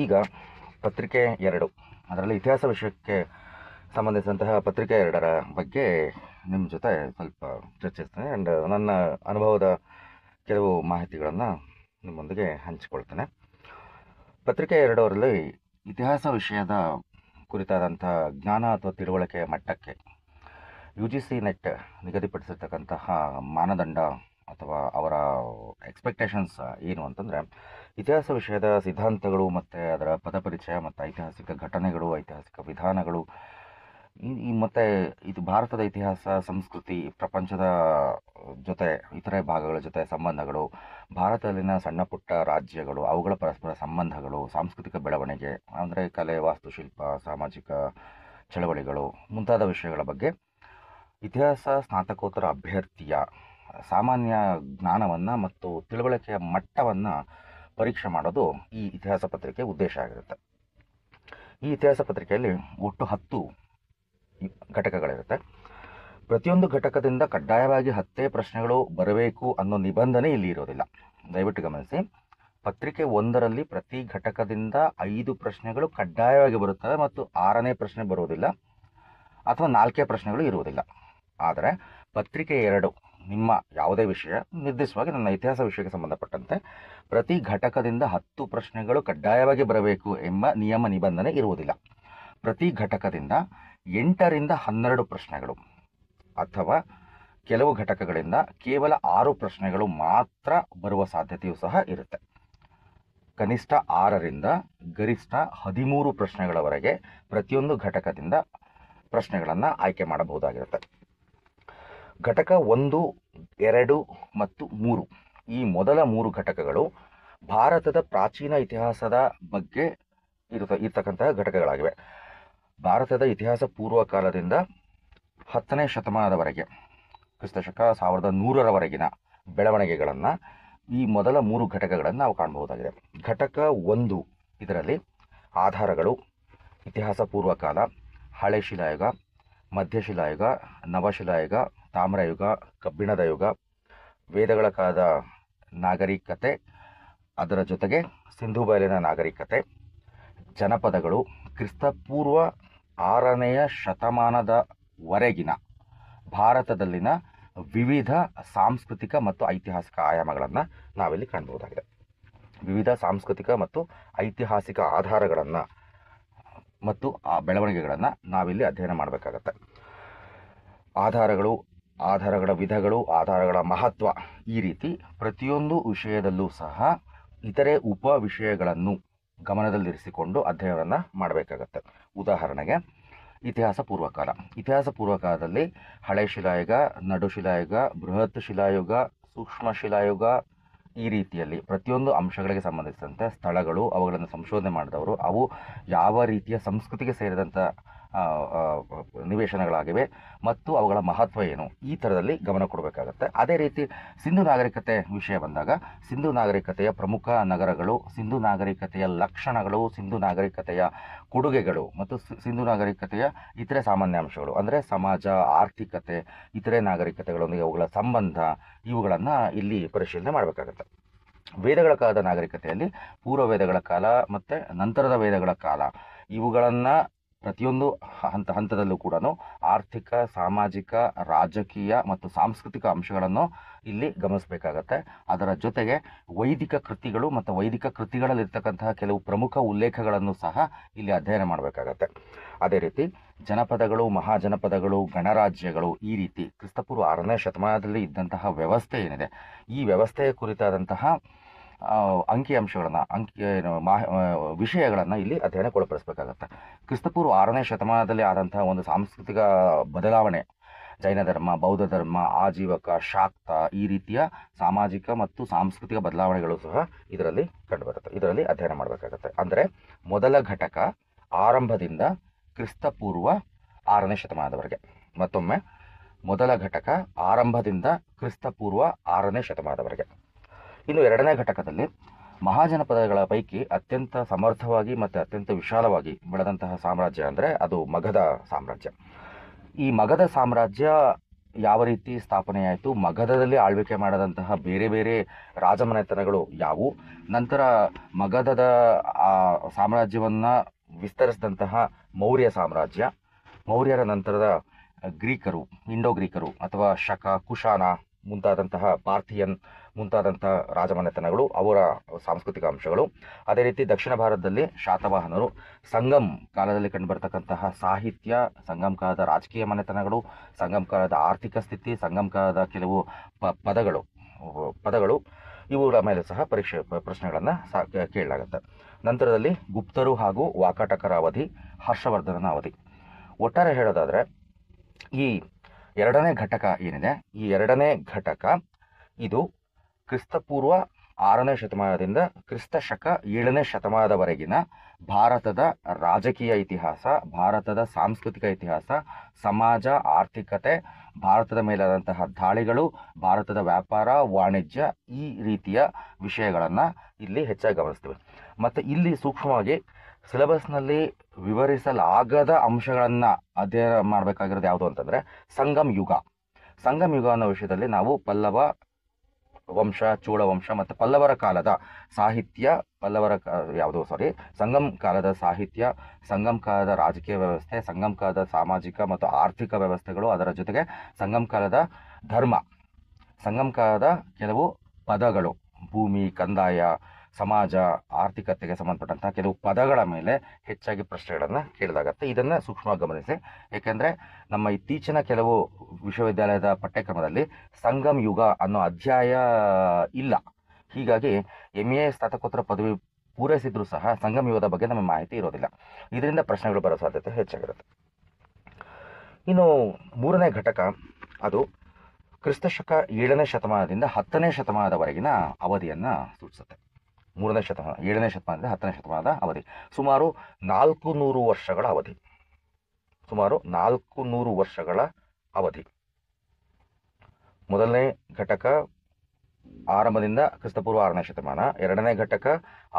ಈಗ ಪತ್ರಿಕೆ 2 ಅದರಲ್ಲಿ ಇತಿಹಾಸ ವಿಷಯಕ್ಕೆ ಸಂಬಂಧಿಸಿದಂತಹ ಪತ್ರಿಕೆ 2ರ ಬಗ್ಗೆ ನಿಮ್ಮ ಜೊತೆ ಸ್ವಲ್ಪ ಚರ್ಚಿಸ್ತೇನೆ ಆ್ಯಂಡ್ ನನ್ನ ಅನುಭವದ ಕೆಲವು ಮಾಹಿತಿಗಳನ್ನು ನಿಮ್ಮೊಂದಿಗೆ ಹಂಚಿಕೊಳ್ತೇನೆ. ಪತ್ರಿಕೆ 2ರಲ್ಲಿ ಇತಿಹಾಸ ವಿಷಯದ ಕುರಿತಾದಂಥ ಜ್ಞಾನ ಅಥವಾ ತಿಳುವಳಿಕೆಯ ಮಟ್ಟಕ್ಕೆ UGC ನೆಟ್ ನಿಗದಿಪಡಿಸಿರ್ತಕ್ಕಂತಹ ಮಾನದಂಡ ಅಥವಾ ಅವರ ಎಕ್ಸ್ಪೆಕ್ಟೇಷನ್ಸ್ ಏನು ಅಂತಂದರೆ, ಇತಿಹಾಸ ವಿಷಯದ ಸಿದ್ಧಾಂತಗಳು ಮತ್ತು ಅದರ ಪದಪರಿಚಯ ಮತ್ತು ಐತಿಹಾಸಿಕ ಘಟನೆಗಳು, ಐತಿಹಾಸಿಕ ವಿಧಾನಗಳು, ಮತ್ತು ಇದು ಭಾರತದ ಇತಿಹಾಸ, ಸಂಸ್ಕೃತಿ, ಪ್ರಪಂಚದ ಜೊತೆ ಇತರೆ ಭಾಗಗಳ ಜೊತೆ ಸಂಬಂಧಗಳು, ಭಾರತದಲ್ಲಿನ ಸಣ್ಣ ಪುಟ್ಟ ರಾಜ್ಯಗಳು, ಅವುಗಳ ಪರಸ್ಪರ ಸಂಬಂಧಗಳು, ಸಾಂಸ್ಕೃತಿಕ ಬೆಳವಣಿಗೆ ಅಂದರೆ ಕಲೆ, ವಾಸ್ತುಶಿಲ್ಪ, ಸಾಮಾಜಿಕ ಚಳವಳಿಗಳು ಮುಂತಾದ ವಿಷಯಗಳ ಬಗ್ಗೆ ಇತಿಹಾಸ ಸ್ನಾತಕೋತ್ತರ ಅಭ್ಯರ್ಥಿಯ ಸಾಮಾನ್ಯ ಜ್ಞಾನವನ್ನು ಮತ್ತು ತಿಳುವಳಿಕೆಯ ಮಟ್ಟವನ್ನು ಪರೀಕ್ಷೆ ಮಾಡೋದು ಈ ಇತಿಹಾಸ ಪತ್ರಿಕೆ ಉದ್ದೇಶ ಆಗಿರುತ್ತೆ. ಈ ಇತಿಹಾಸ ಪತ್ರಿಕೆಯಲ್ಲಿ ಒಟ್ಟು 10 ಘಟಕಗಳಿರುತ್ತೆ. ಪ್ರತಿಯೊಂದು ಘಟಕದಿಂದ ಕಡ್ಡಾಯವಾಗಿ 10 ಪ್ರಶ್ನೆಗಳು ಬರಬೇಕು ಅನ್ನೋ ನಿಬಂಧನೆ ಇಲ್ಲಿ ಇರೋದಿಲ್ಲ. ದಯವಿಟ್ಟು ಗಮನಿಸಿ, ಪತ್ರಿಕೆ 1ರಲ್ಲಿ ಪ್ರತಿ ಘಟಕದಿಂದ 5 ಪ್ರಶ್ನೆಗಳು ಕಡ್ಡಾಯವಾಗಿ ಬರುತ್ತವೆ ಮತ್ತು 6ನೇ ಪ್ರಶ್ನೆ ಬರುವುದಿಲ್ಲ ಅಥವಾ 4 ಪ್ರಶ್ನೆಗಳು ಇರುವುದಿಲ್ಲ. ಆದರೆ ಪತ್ರಿಕೆ 2 ನಿಮ್ಮ ಯಾವುದೇ ವಿಷಯ, ನಿರ್ದಿಷ್ಟವಾಗಿ ನನ್ನ ಇತಿಹಾಸ ವಿಷಯಕ್ಕೆ ಸಂಬಂಧಪಟ್ಟಂತೆ ಪ್ರತಿ ಘಟಕದಿಂದ 10 ಪ್ರಶ್ನೆಗಳು ಕಡ್ಡಾಯವಾಗಿ ಬರಬೇಕು ಎಂಬ ನಿಯಮ ನಿಬಂಧನೆ ಇರುವುದಿಲ್ಲ. ಪ್ರತಿ ಘಟಕದಿಂದ 8ರಿಂದ 12 ಪ್ರಶ್ನೆಗಳು ಅಥವಾ ಕೆಲವು ಘಟಕಗಳಿಂದ ಕೇವಲ 6 ಪ್ರಶ್ನೆಗಳು ಮಾತ್ರ ಬರುವ ಸಾಧ್ಯತೆಯೂ ಸಹ ಇರುತ್ತೆ. ಕನಿಷ್ಠ 6ರಿಂದ ಗರಿಷ್ಠ 13 ಪ್ರಶ್ನೆಗಳವರೆಗೆ ಪ್ರತಿಯೊಂದು ಘಟಕದಿಂದ ಪ್ರಶ್ನೆಗಳನ್ನು ಆಯ್ಕೆ ಮಾಡಬಹುದಾಗಿರುತ್ತೆ. ಘಟಕ 1, 2 ಮತ್ತು 3 ಈ ಮೊದಲ 3 ಘಟಕಗಳು ಭಾರತದ ಪ್ರಾಚೀನ ಇತಿಹಾಸದ ಬಗ್ಗೆ ಇರತಕ್ಕಂತಹ ಘಟಕಗಳಾಗಿವೆ. ಭಾರತದ ಇತಿಹಾಸ ಪೂರ್ವ ಕಾಲದಿಂದ 10ನೇ ಶತಮಾನದವರೆಗೆ, ಕ್ರಿಸ್ತಶಕ 1100ರವರೆಗಿನ ಬೆಳವಣಿಗೆಗಳನ್ನು ಈ ಮೊದಲ 3 ಘಟಕಗಳನ್ನು ನಾವು ಕಾಣಬಹುದಾಗಿದೆ. ಘಟಕ 1 ಇದರಲ್ಲಿ ಆಧಾರಗಳು, ಇತಿಹಾಸ ಪೂರ್ವಕಾಲ, ಹಳೆ ಶಿಲಾಯುಗ, ಮಧ್ಯಶಿಲಾಯುಗ, ನವಶಿಲಾಯುಗ, ತಾಮ್ರಯುಗ, ಕಬ್ಬಿಣದ ಯುಗ, ವೇದಗಳ ಕಾಲದ ನಾಗರಿಕತೆ, ಅದರ ಜೊತೆಗೆ ಸಿಂಧೂ ಬಯಲಿನ ನಾಗರಿಕತೆ, ಜನಪದಗಳು, ಕ್ರಿಸ್ತಪೂರ್ವ 6ನೇ ಶತಮಾನದವರೆಗಿನ ಭಾರತದಲ್ಲಿನ ವಿವಿಧ ಸಾಂಸ್ಕೃತಿಕ ಮತ್ತು ಐತಿಹಾಸಿಕ ಆಯಾಮಗಳನ್ನು ನಾವಿಲ್ಲಿ ಕಾಣಬಹುದಾಗಿದೆ. ವಿವಿಧ ಸಾಂಸ್ಕೃತಿಕ ಮತ್ತು ಐತಿಹಾಸಿಕ ಆಧಾರಗಳನ್ನು ಮತ್ತು ಆ ಬೆಳವಣಿಗೆಗಳನ್ನು ನಾವಿಲ್ಲಿ ಅಧ್ಯಯನ ಮಾಡಬೇಕಾಗತ್ತೆ. ಆಧಾರಗಳ ವಿಧಗಳು, ಆಧಾರಗಳ ಮಹತ್ವ, ಈ ರೀತಿ ಪ್ರತಿಯೊಂದು ವಿಷಯದಲ್ಲೂ ಸಹ ಇತರೆ ಉಪ ವಿಷಯಗಳನ್ನು ಗಮನದಲ್ಲಿರಿಸಿಕೊಂಡು ಅಧ್ಯಯನವನ್ನು ಮಾಡಬೇಕಾಗತ್ತೆ. ಉದಾಹರಣೆಗೆ ಇತಿಹಾಸ ಪೂರ್ವಕಾಲದಲ್ಲಿ ಹಳೆ ಶಿಲಾಯುಗ, ನಡು ಶಿಲಾಯುಗ, ಬೃಹತ್ ಶಿಲಾಯುಗ, ಸೂಕ್ಷ್ಮ ಶಿಲಾಯುಗ, ಈ ರೀತಿಯಲ್ಲಿ ಪ್ರತಿಯೊಂದು ಅಂಶಗಳಿಗೆ ಸಂಬಂಧಿಸಿದಂತೆ ಸ್ಥಳಗಳು, ಅವುಗಳನ್ನು ಸಂಶೋಧನೆ ಮಾಡಿದವರು, ಅವು ಯಾವ ರೀತಿಯ ಸಂಸ್ಕೃತಿಗೆ ಸೇರಿದಂಥ ನಿವೇಶನಗಳಾಗಿವೆ ಮತ್ತು ಅವುಗಳ ಮಹತ್ವ ಏನು, ಈ ಥರದಲ್ಲಿ ಗಮನ ಕೊಡಬೇಕಾಗತ್ತೆ. ಅದೇ ರೀತಿ ಸಿಂಧು ನಾಗರಿಕತೆ ವಿಷಯ ಬಂದಾಗ ಸಿಂಧು ನಾಗರಿಕತೆಯ ಪ್ರಮುಖ ನಗರಗಳು, ಸಿಂಧು ನಾಗರಿಕತೆಯ ಲಕ್ಷಣಗಳು, ಸಿಂಧು ನಾಗರಿಕತೆಯ ಕೊಡುಗೆಗಳು ಮತ್ತು ಸಿಂಧು ನಾಗರಿಕತೆಯ ಇತರೆ ಸಾಮಾನ್ಯ ಅಂಶಗಳು ಅಂದರೆ ಸಮಾಜ, ಆರ್ಥಿಕತೆ, ಇತರೆ ನಾಗರಿಕತೆಗಳೊಂದಿಗೆ ಅವುಗಳ ಸಂಬಂಧ, ಇವುಗಳನ್ನು ಇಲ್ಲಿ ಪರಿಶೀಲನೆ ಮಾಡಬೇಕಾಗತ್ತೆ. ವೇದಗಳ ಕಾಲದ ನಾಗರಿಕತೆಯಲ್ಲಿ ಪೂರ್ವ ವೇದಗಳ ಕಾಲ ಮತ್ತು ನಂತರದ ವೇದಗಳ ಕಾಲ, ಇವುಗಳನ್ನು ಪ್ರತಿಯೊಂದು ಹಂತದಲ್ಲೂ ಕೂಡ ಆರ್ಥಿಕ, ಸಾಮಾಜಿಕ, ರಾಜಕೀಯ ಮತ್ತು ಸಾಂಸ್ಕೃತಿಕ ಅಂಶಗಳನ್ನು ಇಲ್ಲಿ ಗಮನಿಸಬೇಕಾಗತ್ತೆ. ಅದರ ಜೊತೆಗೆ ವೈದಿಕ ಕೃತಿಗಳು ಮತ್ತು ವೈದಿಕ ಕೃತಿಗಳಲ್ಲಿರ್ತಕ್ಕಂತಹ ಕೆಲವು ಪ್ರಮುಖ ಉಲ್ಲೇಖಗಳನ್ನು ಸಹ ಇಲ್ಲಿ ಅಧ್ಯಯನ ಮಾಡಬೇಕಾಗತ್ತೆ. ಅದೇ ರೀತಿ ಜನಪದಗಳು, ಮಹಾಜನಪದಗಳು, ಗಣರಾಜ್ಯಗಳು, ಈ ರೀತಿ ಕ್ರಿಸ್ತಪೂರ್ವ 6ನೇ ಶತಮಾನದಲ್ಲಿ ಇದ್ದಂತಹ ವ್ಯವಸ್ಥೆ ಏನಿದೆ, ಈ ವ್ಯವಸ್ಥೆಯ ಕುರಿತಾದಂತಹ ವಿಷಯಗಳನ್ನು ಇಲ್ಲಿ ಅಧ್ಯಯನಕ್ಕೊಳಪಡಿಸಬೇಕಾಗತ್ತೆ. ಕ್ರಿಸ್ತಪೂರ್ವ 6ನೇ ಶತಮಾನದಲ್ಲಿ ಆದಂತಹ ಒಂದು ಸಾಂಸ್ಕೃತಿಕ ಬದಲಾವಣೆ, ಜೈನ ಧರ್ಮ, ಬೌದ್ಧ ಧರ್ಮ, ಆಜೀವಕ, ಶಾಕ್ತ, ಈ ರೀತಿಯ ಸಾಮಾಜಿಕ ಮತ್ತು ಸಾಂಸ್ಕೃತಿಕ ಬದಲಾವಣೆಗಳು ಸಹ ಇದರಲ್ಲಿ ಕಂಡುಬರುತ್ತೆ. ಇದರಲ್ಲಿ ಅಧ್ಯಯನ ಮಾಡಬೇಕಾಗತ್ತೆ. ಅಂದರೆ ಮೊದಲ ಘಟಕ ಆರಂಭದಿಂದ ಕ್ರಿಸ್ತಪೂರ್ವ 6ನೇ ಶತಮಾನದವರೆಗೆ. ಮತ್ತೊಮ್ಮೆ, ಮೊದಲ ಘಟಕ ಆರಂಭದಿಂದ ಕ್ರಿಸ್ತಪೂರ್ವ 6ನೇ ಶತಮಾನದವರೆಗೆ. ಇನ್ನು 2ನೇ ಘಟಕದಲ್ಲಿ ಮಹಾಜನಪದಗಳ ಪೈಕಿ ಅತ್ಯಂತ ಸಮರ್ಥವಾಗಿ ಮತ್ತು ಅತ್ಯಂತ ವಿಶಾಲವಾಗಿ ಬೆಳೆದಂತಹ ಸಾಮ್ರಾಜ್ಯ ಅಂದರೆ ಅದು ಮಗಧ ಸಾಮ್ರಾಜ್ಯ. ಈ ಮಗಧ ಸಾಮ್ರಾಜ್ಯ ಯಾವ ರೀತಿ ಸ್ಥಾಪನೆಯಾಯಿತು, ಮಗಧದಲ್ಲಿ ಆಳ್ವಿಕೆ ಮಾಡದಂತಹ ಬೇರೆ ಬೇರೆ ರಾಜಮನೆತನಗಳು ಯಾವುವು, ನಂತರ ಮಗಧದ ಸಾಮ್ರಾಜ್ಯವನ್ನು ವಿಸ್ತರಿಸಿದಂತಹ ಮೌರ್ಯ ಸಾಮ್ರಾಜ್ಯ, ಮೌರ್ಯರ ನಂತರದ ಗ್ರೀಕರು, ಇಂಡೋ ಗ್ರೀಕರು ಅಥವಾ ಶಕ, ಕುಶಾನ ಮುಂತಾದಂತಹ ಪಾರ್ಥಿಯನ್ ಮುಂತಾದಂತಹ ರಾಜಮನೆತನಗಳು, ಅವರ ಸಾಂಸ್ಕೃತಿಕ ಅಂಶಗಳು. ಅದೇ ರೀತಿ ದಕ್ಷಿಣ ಭಾರತದಲ್ಲಿ ಶಾತವಾಹನರು, ಸಂಗಮ್ ಕಾಲದಲ್ಲಿ ಕಂಡುಬರ್ತಕ್ಕಂತಹ ಸಾಹಿತ್ಯ, ಸಂಗಮ್ ಕಾಲದ ರಾಜಕೀಯ ಮನೆತನಗಳು, ಸಂಗಮ್ ಕಾಲದ ಆರ್ಥಿಕ ಸ್ಥಿತಿ, ಸಂಗಮ್ ಕಾಲದ ಕೆಲವು ಪದಗಳು ಇವುಗಳ ಮೇಲೆ ಸಹ ಪ್ರಶ್ನೆಗಳನ್ನು ಕೇಳಲಾಗುತ್ತೆ. ನಂತರದಲ್ಲಿ ಗುಪ್ತರು ಹಾಗೂ ವಾಕಾಟಕರ ಅವಧಿ, ಹರ್ಷವರ್ಧನನ ಅವಧಿ. ಒಟ್ಟಾರೆ ಹೇಳೋದಾದರೆ ಈ ಎರಡನೇ ಘಟಕ ಏನಿದೆ, ಈ ಎರಡನೇ ಘಟಕ ಇದು ಕ್ರಿಸ್ತಪೂರ್ವ 6ನೇ ಶತಮಾನದಿಂದ ಕ್ರಿಸ್ತ ಶಕ 7ನೇ ಶತಮಾನದವರೆಗಿನ ಭಾರತದ ರಾಜಕೀಯ ಇತಿಹಾಸ, ಭಾರತದ ಸಾಂಸ್ಕೃತಿಕ ಇತಿಹಾಸ, ಸಮಾಜ, ಆರ್ಥಿಕತೆ, ಭಾರತದ ಮೇಲಾದಂತಹ ದಾಳಿಗಳು, ಭಾರತದ ವ್ಯಾಪಾರ, ವಾಣಿಜ್ಯ, ಈ ರೀತಿಯ ವಿಷಯಗಳನ್ನು ಇಲ್ಲಿ ಹೆಚ್ಚಾಗಿ ಗಮನಿಸ್ತೀವಿ. ಮತ್ತು ಇಲ್ಲಿ ಸೂಕ್ಷ್ಮವಾಗಿ ಸಿಲೆಬಸ್ನಲ್ಲಿ ವಿವರಿಸಲಾಗದ ಅಂಶಗಳನ್ನು ಅಧ್ಯಯನ ಮಾಡಬೇಕಾಗಿರೋದು ಯಾವುದು ಅಂತಂದರೆ ಸಂಗಮ್ ಯುಗ. ಸಂಗಮ್ ಯುಗ ಅನ್ನೋ ವಿಷಯದಲ್ಲಿ ನಾವು ಪಲ್ಲವ ವಂಶ, ಚೋಳ ವಂಶ ಮತ್ತು ಪಲ್ಲವರ ಕಾಲದ ಸಾಹಿತ್ಯ, ಸಂಗಮ್ ಕಾಲದ ಸಾಹಿತ್ಯ, ಸಂಗಮ್ ಕಾಲದ ರಾಜಕೀಯ ವ್ಯವಸ್ಥೆ, ಸಂಗಮ್ ಕಾಲದ ಸಾಮಾಜಿಕ ಮತ್ತು ಆರ್ಥಿಕ ವ್ಯವಸ್ಥೆಗಳು, ಅದರ ಜೊತೆಗೆ ಸಂಗಮ್ ಕಾಲದ ಧರ್ಮ, ಸಂಗಮ್ ಕಾಲದ ಕೆಲವು ಪದಗಳು, ಭೂಮಿ, ಕಂದಾಯ, ಸಮಾಜ, ಆರ್ಥಿಕತೆಗೆ ಸಂಬಂಧಪಟ್ಟಂತಹ ಕೆಲವು ಪದಗಳ ಮೇಲೆ ಹೆಚ್ಚಾಗಿ ಪ್ರಶ್ನೆಗಳನ್ನು ಕೇಳಲಾಗತ್ತೆ. ಇದನ್ನು ಸೂಕ್ಷ್ಮವಾಗಿ ಗಮನಿಸಿ, ಏಕೆಂದರೆ ನಮ್ಮ ಇತ್ತೀಚಿನ ಕೆಲವು ವಿಶ್ವವಿದ್ಯಾಲಯದ ಪಠ್ಯಕ್ರಮದಲ್ಲಿ ಸಂಗಮ್ ಯುಗ ಅನ್ನೋ ಅಧ್ಯಾಯ ಇಲ್ಲ. ಹೀಗಾಗಿ MA ಸ್ನಾತಕೋತ್ತರ ಪದವಿ ಪೂರೈಸಿದ್ರೂ ಸಹ ಸಂಗಮ್ ಯುಗದ ಬಗ್ಗೆ ನಮಗೆ ಮಾಹಿತಿ ಇರೋದಿಲ್ಲ. ಇದರಿಂದ ಪ್ರಶ್ನೆಗಳು ಬರೋ ಸಾಧ್ಯತೆ ಹೆಚ್ಚಾಗಿರುತ್ತೆ. ಇನ್ನು 3ನೇ ಘಟಕ ಅದು ಕ್ರಿಸ್ತಶಕ 7ನೇ ಶತಮಾನದಿಂದ 10ನೇ ಶತಮಾನದವರೆಗಿನ ಅವಧಿಯನ್ನು ಸೂಚಿಸುತ್ತೆ. 7ನೇ ಶತಮಾನದಿಂದ 10ನೇ ಶತಮಾನದ ಅವಧಿ ಸುಮಾರು 400 ವರ್ಷಗಳ ಅವಧಿ. ಸುಮಾರು 400 ವರ್ಷಗಳ ಅವಧಿ. ಮೊದಲನೇ ಘಟಕ ಆರಂಭದಿಂದ ಕ್ರಿಸ್ತಪೂರ್ವ 6ನೇ ಶತಮಾನ, ಎರಡನೇ ಘಟಕ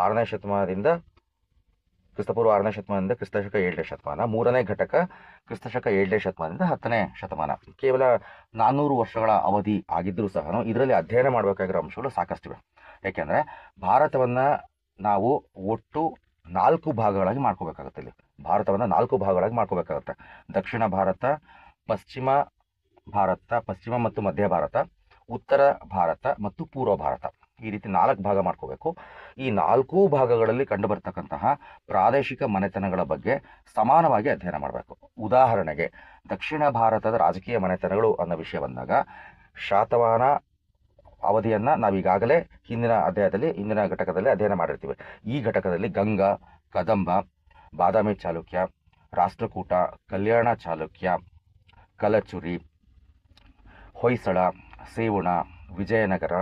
6ನೇ ಶತಮಾನದಿಂದ ಕ್ರಿಸ್ತಪೂರ್ವ 6ನೇ ಶತಮಾನದಿಂದ ಕ್ರಿಸ್ತಶಕ 7ನೇ ಶತಮಾನ, ಮೂರನೇ ಘಟಕ ಕ್ರಿಸ್ತಶಕ 7ನೇ ಶತಮಾನದಿಂದ 10ನೇ ಶತಮಾನ. ಕೇವಲ 400 ವರ್ಷಗಳ ಅವಧಿ ಆಗಿದ್ದರೂ ಸಹ ಇದರಲ್ಲಿ ಅಧ್ಯಯನ ಮಾಡಬೇಕಾಗಿರೋ ಅಂಶಗಳು ಸಾಕಷ್ಟಿವೆ. ಯಾಕೆಂದರೆ ಭಾರತವನ್ನು ನಾವು ಒಟ್ಟು 4 ಭಾಗಗಳಾಗಿ ಮಾಡ್ಕೋಬೇಕಾಗುತ್ತೆ. ಇಲ್ಲಿ ಭಾರತವನ್ನು 4 ಭಾಗಗಳಾಗಿ ಮಾಡ್ಕೋಬೇಕಾಗುತ್ತೆ. ದಕ್ಷಿಣ ಭಾರತ, ಪಶ್ಚಿಮ ಮತ್ತು ಮಧ್ಯ ಭಾರತ, ಉತ್ತರ ಭಾರತ ಮತ್ತು ಪೂರ್ವ ಭಾರತ, ಈ ರೀತಿ 4 ಭಾಗ ಮಾಡ್ಕೋಬೇಕು. ಈ 4 ಭಾಗಗಳಲ್ಲಿ ಕಂಡುಬರ್ತಕ್ಕಂತಹ ಪ್ರಾದೇಶಿಕ ಮನೆತನಗಳ ಬಗ್ಗೆ ಸಮಾನವಾಗಿ ಅಧ್ಯಯನ ಮಾಡಬೇಕು. ಉದಾಹರಣೆಗೆ ದಕ್ಷಿಣ ಭಾರತದ ರಾಜಕೀಯ ಮನೆತನಗಳು ಅನ್ನೋ ವಿಷಯ ಬಂದಾಗ ಶಾತವಾಹನ ಅವಧಿಯನ್ನು ನಾವೀಗಾಗಲೇ ಹಿಂದಿನ ಘಟಕದಲ್ಲಿ ಅಧ್ಯಯನ ಮಾಡಿರ್ತೀವಿ. ಈ ಘಟಕದಲ್ಲಿ ಗಂಗ, ಕದಂಬ, ಬಾದಾಮಿ ಚಾಲುಕ್ಯ, ರಾಷ್ಟ್ರಕೂಟ, ಕಲ್ಯಾಣ ಚಾಲುಕ್ಯ, ಕಲಚುರಿ, ಹೊಯ್ಸಳ, ಸೇವುಣ, ವಿಜಯನಗರ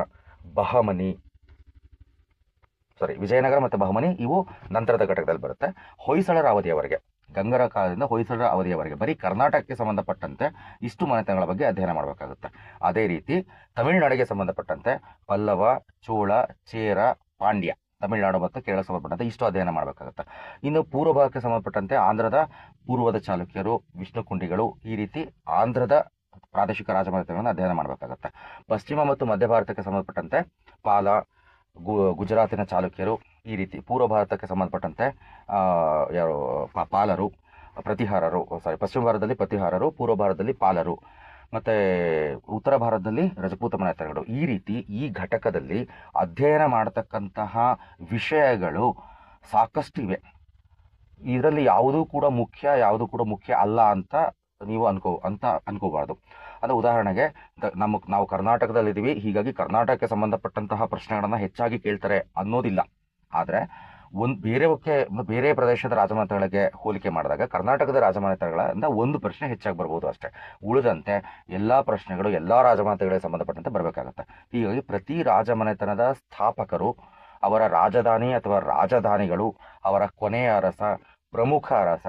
ಮತ್ತು ಬಹಮನಿ ಇವು ನಂತರದ ಘಟಕದಲ್ಲಿ ಬರುತ್ತೆ. ಹೊಯ್ಸಳರ ಅವಧಿಯವರೆಗೆ, ಗಂಗರ ಕಾಲದಿಂದ ಹೊಯ್ಸಳರ ಅವಧಿಯವರೆಗೆ ಬರೀ ಕರ್ನಾಟಕಕ್ಕೆ ಸಂಬಂಧಪಟ್ಟಂತೆ ಇಷ್ಟು ಮನೆತನಗಳ ಬಗ್ಗೆ ಅಧ್ಯಯನ ಮಾಡಬೇಕಾಗುತ್ತೆ. ಅದೇ ರೀತಿ ತಮಿಳುನಾಡಿಗೆ ಸಂಬಂಧಪಟ್ಟಂತೆ ಪಲ್ಲವ, ಚೋಳ, ಚೇರ, ಪಾಂಡ್ಯ, ತಮಿಳುನಾಡು ಮತ್ತು ಕೇರಳ ಸಂಬಂಧಪಟ್ಟಂತೆ ಇಷ್ಟು ಅಧ್ಯಯನ ಮಾಡಬೇಕಾಗುತ್ತೆ. ಇನ್ನು ಪೂರ್ವ ಭಾಗಕ್ಕೆ ಸಂಬಂಧಪಟ್ಟಂತೆ ಆಂಧ್ರದ ಪೂರ್ವದ ಚಾಲುಕ್ಯರು, ವಿಷ್ಣುಕುಂಡಿಗಳು, ಈ ರೀತಿ ಆಂಧ್ರದ ಪ್ರಾದೇಶಿಕ ರಾಜಮನೆತನಗಳನ್ನು ಅಧ್ಯಯನ ಮಾಡಬೇಕಾಗುತ್ತೆ. ಪಶ್ಚಿಮ ಮತ್ತು ಮಧ್ಯ ಭಾರತಕ್ಕೆ ಸಂಬಂಧಪಟ್ಟಂತೆ ಪಾಲ, ಗುಜರಾತಿನ ಚಾಲುಕ್ಯರು, ಈ ರೀತಿ ಪೂರ್ವ ಭಾರತಕ್ಕೆ ಸಂಬಂಧಪಟ್ಟಂತೆ ಪಾಲರು, ಪಶ್ಚಿಮ ಭಾರತದಲ್ಲಿ ಪ್ರತಿಹಾರರು, ಪೂರ್ವ ಭಾರತದಲ್ಲಿ ಪಾಲರು, ಮತ್ತು ಉತ್ತರ ಭಾರತದಲ್ಲಿ ರಜಪೂತ ಮನೆತನಗಳು. ಈ ರೀತಿ ಈ ಘಟಕದಲ್ಲಿ ಅಧ್ಯಯನ ಮಾಡತಕ್ಕಂತಹ ವಿಷಯಗಳು ಸಾಕಷ್ಟು ಇವೆ. ಇದರಲ್ಲಿ ಯಾವುದೂ ಕೂಡ ಮುಖ್ಯ ಅಲ್ಲ ಅಂತ ನೀವು ಅನ್ಕೋಬಾರ್ದು. ಅಂದರೆ ಉದಾಹರಣೆಗೆ ನಾವು ಕರ್ನಾಟಕದಲ್ಲಿದ್ದೀವಿ, ಹೀಗಾಗಿ ಕರ್ನಾಟಕಕ್ಕೆ ಸಂಬಂಧಪಟ್ಟಂತಹ ಪ್ರಶ್ನೆಗಳನ್ನು ಹೆಚ್ಚಾಗಿ ಕೇಳ್ತಾರೆ ಅನ್ನೋದಿಲ್ಲ. ಆದರೆ ಬೇರೆ ಪ್ರದೇಶದ ರಾಜಮನೆತನಗಳಿಗೆ ಹೋಲಿಕೆ ಮಾಡಿದಾಗ ಕರ್ನಾಟಕದ ರಾಜಮನೆತನಗಳಿಂದ ಒಂದು ಪ್ರಶ್ನೆ ಹೆಚ್ಚಾಗಿ ಬರ್ಬೋದು ಅಷ್ಟೇ. ಉಳಿದಂತೆ ಎಲ್ಲ ಪ್ರಶ್ನೆಗಳು ಎಲ್ಲ ರಾಜಮನೆತನಗಳಿಗೆ ಸಂಬಂಧಪಟ್ಟಂತೆ ಬರಬೇಕಾಗತ್ತೆ. ಹೀಗಾಗಿ ಪ್ರತಿ ರಾಜಮನೆತನದ ಸ್ಥಾಪಕರು, ಅವರ ರಾಜಧಾನಿ ಅಥವಾ ರಾಜಧಾನಿಗಳು, ಅವರ ಕೊನೆಯ ಅರಸ, ಪ್ರಮುಖ ಅರಸ,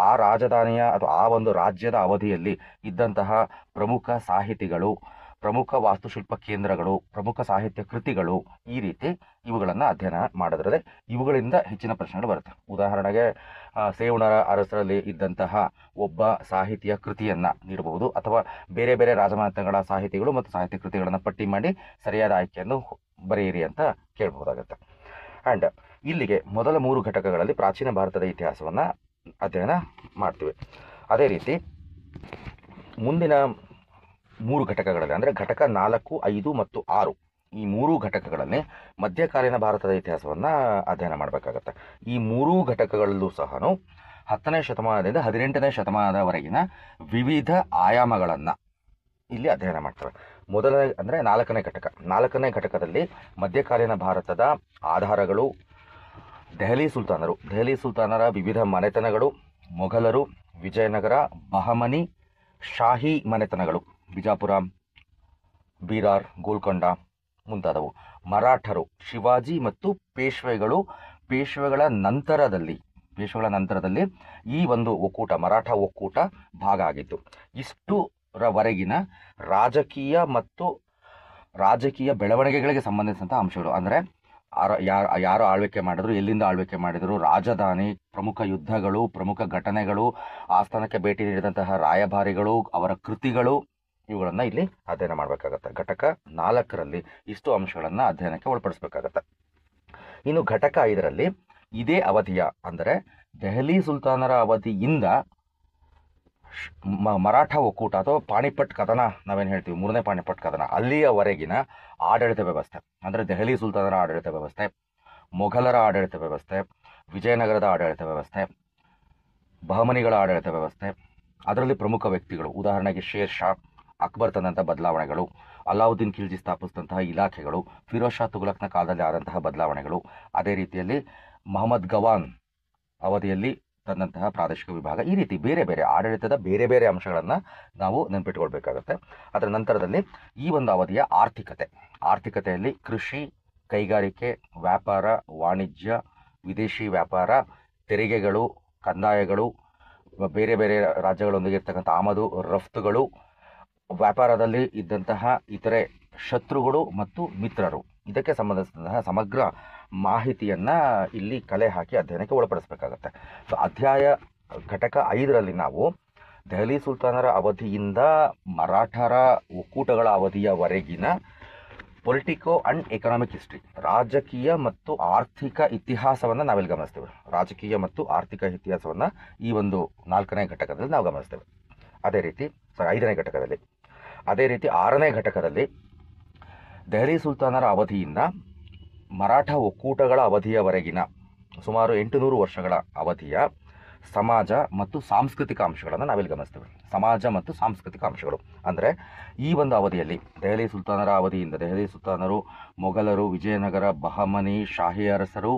ಆ ರಾಜಧಾನಿಯ ಅಥವಾ ಆ ಒಂದು ರಾಜ್ಯದ ಅವಧಿಯಲ್ಲಿ ಇದ್ದಂತಹ ಪ್ರಮುಖ ಸಾಹಿತಿಗಳು, ಪ್ರಮುಖ ವಾಸ್ತುಶಿಲ್ಪ ಕೇಂದ್ರಗಳು, ಪ್ರಮುಖ ಸಾಹಿತ್ಯ ಕೃತಿಗಳು, ಈ ರೀತಿ ಇವುಗಳನ್ನು ಅಧ್ಯಯನ ಮಾಡಿದ್ರೆ ಇವುಗಳಿಂದ ಹೆಚ್ಚಿನ ಪ್ರಶ್ನೆಗಳು ಬರುತ್ತೆ. ಉದಾಹರಣೆಗೆ ಸೇವಣರ ಅರಸರಲ್ಲಿ ಇದ್ದಂತಹ ಒಬ್ಬ ಸಾಹಿತ್ಯ ಕೃತಿಯನ್ನು ನೀಡಬಹುದು, ಅಥವಾ ಬೇರೆ ಬೇರೆ ರಾಜಮನೆತನಗಳ ಸಾಹಿತಿಗಳು ಮತ್ತು ಸಾಹಿತ್ಯ ಕೃತಿಗಳನ್ನು ಪಟ್ಟಿ ಮಾಡಿ ಸರಿಯಾದ ಆಯ್ಕೆಯನ್ನು ಬರೆಯಿರಿ ಅಂತ ಕೇಳಬಹುದಾಗುತ್ತೆ. ಆ್ಯಂಡ್ ಇಲ್ಲಿಗೆ ಮೊದಲ 3 ಘಟಕಗಳಲ್ಲಿ ಪ್ರಾಚೀನ ಭಾರತದ ಇತಿಹಾಸವನ್ನು ಅಧ್ಯಯನ ಮಾಡ್ತೀವಿ. ಅದೇ ರೀತಿ ಮುಂದಿನ 3 ಘಟಕಗಳಲ್ಲಿ ಅಂದರೆ ಘಟಕ 4, 5 ಮತ್ತು 6 ಈ 3 ಘಟಕಗಳಲ್ಲಿ ಮಧ್ಯಕಾಲೀನ ಭಾರತದ ಇತಿಹಾಸವನ್ನು ಅಧ್ಯಯನ ಮಾಡಬೇಕಾಗತ್ತೆ. ಈ 3 ಘಟಕಗಳಲ್ಲೂ ಸಹ 10ನೇ ಶತಮಾನದಿಂದ 18ನೇ ಶತಮಾನದವರೆಗಿನ ವಿವಿಧ ಆಯಾಮಗಳನ್ನು ಇಲ್ಲಿ ಅಧ್ಯಯನ ಮಾಡ್ತವೆ. ಮೊದಲನೇ ಅಂದರೆ 4ನೇ ಘಟಕ. 4ನೇ ಘಟಕದಲ್ಲಿ ಮಧ್ಯಕಾಲೀನ ಭಾರತದ ಆಧಾರಗಳು, ದೆಹಲಿ ಸುಲ್ತಾನರ ವಿವಿಧ ಮನೆತನಗಳು, ಮೊಘಲರು, ವಿಜಯನಗರ, ಬಹಮನಿ, ಶಾಹಿ ಮನೆತನಗಳು, ಬಿಜಾಪುರ, ಬೀರಾರ್, ಗೋಲ್ಕೊಂಡ ಮುಂತಾದವು, ಮರಾಠರು, ಶಿವಾಜಿ ಮತ್ತು ಪೇಶ್ವೆಗಳ ನಂತರದಲ್ಲಿ ಈ ಒಂದು ಒಕ್ಕೂಟ, ಮರಾಠ ಒಕ್ಕೂಟ ಭಾಗ ಆಗಿತ್ತು. ಇಷ್ಟುರವರೆಗಿನ ರಾಜಕೀಯ ಬೆಳವಣಿಗೆಗಳಿಗೆ ಸಂಬಂಧಿಸಿದಂಥ ಅಂಶಗಳು ಅಂದರೆ ಯಾರು ಆಳ್ವಿಕೆ ಮಾಡಿದ್ರು, ಎಲ್ಲಿಂದ ಆಳ್ವಿಕೆ ಮಾಡಿದರು, ರಾಜಧಾನಿ, ಪ್ರಮುಖ ಯುದ್ಧಗಳು, ಪ್ರಮುಖ ಘಟನೆಗಳು, ಆಸ್ಥಾನಕ್ಕೆ ಭೇಟಿ ನೀಡಿದಂತಹ ರಾಯಭಾರಿಗಳು, ಅವರ ಕೃತಿಗಳು, ಇವುಗಳನ್ನು ಇಲ್ಲಿ ಅಧ್ಯಯನ ಮಾಡಬೇಕಾಗತ್ತೆ. ಘಟಕ 4ರಲ್ಲಿ ಇಷ್ಟು ಅಂಶಗಳನ್ನು ಅಧ್ಯಯನಕ್ಕೆ ಒಳಪಡಿಸಬೇಕಾಗತ್ತೆ. ಇನ್ನು ಘಟಕ 5ರಲ್ಲಿ ಇದೇ ಅವಧಿಯ ಅಂದರೆ ದೆಹಲಿ ಸುಲ್ತಾನರ ಅವಧಿಯಿಂದ ಮರಾಠ ಒಕ್ಕೂಟ ಅಥವಾ ಪಾಣಿಪಟ್ ಕದನ ನಾವೇನು ಹೇಳ್ತೀವಿ, 3ನೇ ಪಾಣಿಪಟ್ ಕದನ, ಅಲ್ಲಿಯವರೆಗಿನ ಆಡಳಿತ ವ್ಯವಸ್ಥೆ ಅಂದರೆ ದೆಹಲಿ ಸುಲ್ತಾನರ ಆಡಳಿತ ವ್ಯವಸ್ಥೆ, ಮೊಘಲರ ಆಡಳಿತ ವ್ಯವಸ್ಥೆ, ವಿಜಯನಗರದ ಆಡಳಿತ ವ್ಯವಸ್ಥೆ, ಬಹಮನಿಗಳ ಆಡಳಿತ ವ್ಯವಸ್ಥೆ, ಅದರಲ್ಲಿ ಪ್ರಮುಖ ವ್ಯಕ್ತಿಗಳು ಉದಾಹರಣೆಗೆ ಶೇರ್ ಶಾ, ಅಕ್ಬರ್ ತಂದಂಥ ಬದಲಾವಣೆಗಳು, ಅಲಾವುದ್ದೀನ್ ಖಿಲ್ಜಿ ಸ್ಥಾಪಿಸಿದಂತಹ ಇಲಾಖೆಗಳು, ಫಿರೋಜ್ ಶಾ ತುಘಲಕ್ನ ಕಾಲದಲ್ಲಿ ಆದಂತಹ ಬದಲಾವಣೆಗಳು, ಅದೇ ರೀತಿಯಲ್ಲಿ ಮೊಹಮ್ಮದ್ ಗವಾನ್ ಅವಧಿಯಲ್ಲಿ ತಂದಂತಹ ಪ್ರಾದೇಶಿಕ ವಿಭಾಗ, ಈ ರೀತಿ ಬೇರೆ ಬೇರೆ ಆಡಳಿತದ ಬೇರೆ ಬೇರೆ ಅಂಶಗಳನ್ನು ನಾವು ನೆನಪಿಟ್ಕೊಳ್ಬೇಕಾಗತ್ತೆ. ಅದರ ನಂತರದಲ್ಲಿ ಈ ಒಂದು ಅವಧಿಯ ಆರ್ಥಿಕತೆಯಲ್ಲಿ ಕೃಷಿ, ಕೈಗಾರಿಕೆ, ವ್ಯಾಪಾರ, ವಾಣಿಜ್ಯ, ವಿದೇಶಿ ವ್ಯಾಪಾರ, ತೆರಿಗೆಗಳು, ಕಂದಾಯಗಳು, ಬೇರೆ ಬೇರೆ ರಾಜ್ಯಗಳೊಂದಿಗೆ ಇರ್ತಕ್ಕಂಥ ಆಮದು ರಫ್ತುಗಳು, ವ್ಯಾಪಾರದಲ್ಲಿ ಇದ್ದಂತಹ ಇತರೆ ಶತ್ರುಗಳು ಮತ್ತು ಮಿತ್ರರು, ಇದಕ್ಕೆ ಸಂಬಂಧಿಸಿದಂತಹ ಸಮಗ್ರ ಮಾಹಿತಿಯನ್ನು ಇಲ್ಲಿ ಕಲೆ ಹಾಕಿ ಅಧ್ಯಯನಕ್ಕೆ ಒಳಪಡಿಸಬೇಕಾಗತ್ತೆ. ಸೊ ಘಟಕ 5ರಲ್ಲಿ ನಾವು ದೆಹಲಿ ಸುಲ್ತಾನರ ಅವಧಿಯಿಂದ ಮರಾಠರ ಒಕ್ಕೂಟಗಳ ಅವಧಿಯವರೆಗಿನ ಪೊಲಿಟಿಕೋ ಆ್ಯಂಡ್ ಎಕನಾಮಿಕ್ ಹಿಸ್ಟ್ರಿ, ರಾಜಕೀಯ ಮತ್ತು ಆರ್ಥಿಕ ಇತಿಹಾಸವನ್ನು ನಾವಿಲ್ಲಿ ಗಮನಿಸ್ತೇವೆ. ರಾಜಕೀಯ ಮತ್ತು ಆರ್ಥಿಕ ಇತಿಹಾಸವನ್ನು ಈ ಒಂದು 4ನೇ ಘಟಕದಲ್ಲಿ ನಾವು ಗಮನಿಸ್ತೇವೆ. ಅದೇ ರೀತಿ 5ನೇ ಘಟಕದಲ್ಲಿ, ಅದೇ ರೀತಿ 6ನೇ ಘಟಕದಲ್ಲಿ ದೆಹಲಿ ಸುಲ್ತಾನರ ಅವಧಿಯಿಂದ ಮರಾಠ ಒಕ್ಕೂಟಗಳ ಅವಧಿಯವರೆಗಿನ ಸುಮಾರು 800 ವರ್ಷಗಳ ಅವಧಿಯ ಸಮಾಜ ಮತ್ತು ಸಾಂಸ್ಕೃತಿಕ ಅಂಶಗಳನ್ನು ನಾವಿಲ್ಲಿ ಗಮನಿಸ್ತೇವೆ. ಸಮಾಜ ಮತ್ತು ಸಾಂಸ್ಕೃತಿಕ ಅಂಶಗಳು ಅಂದರೆ ಈ ಒಂದು ಅವಧಿಯಲ್ಲಿ ದೆಹಲಿ ಸುಲ್ತಾನರ ಅವಧಿಯಿಂದ ದೆಹಲಿ ಸುಲ್ತಾನರು, ಮೊಘಲರು, ವಿಜಯನಗರ, ಬಹಮನಿ, ಶಾಹಿ ಅರಸರು,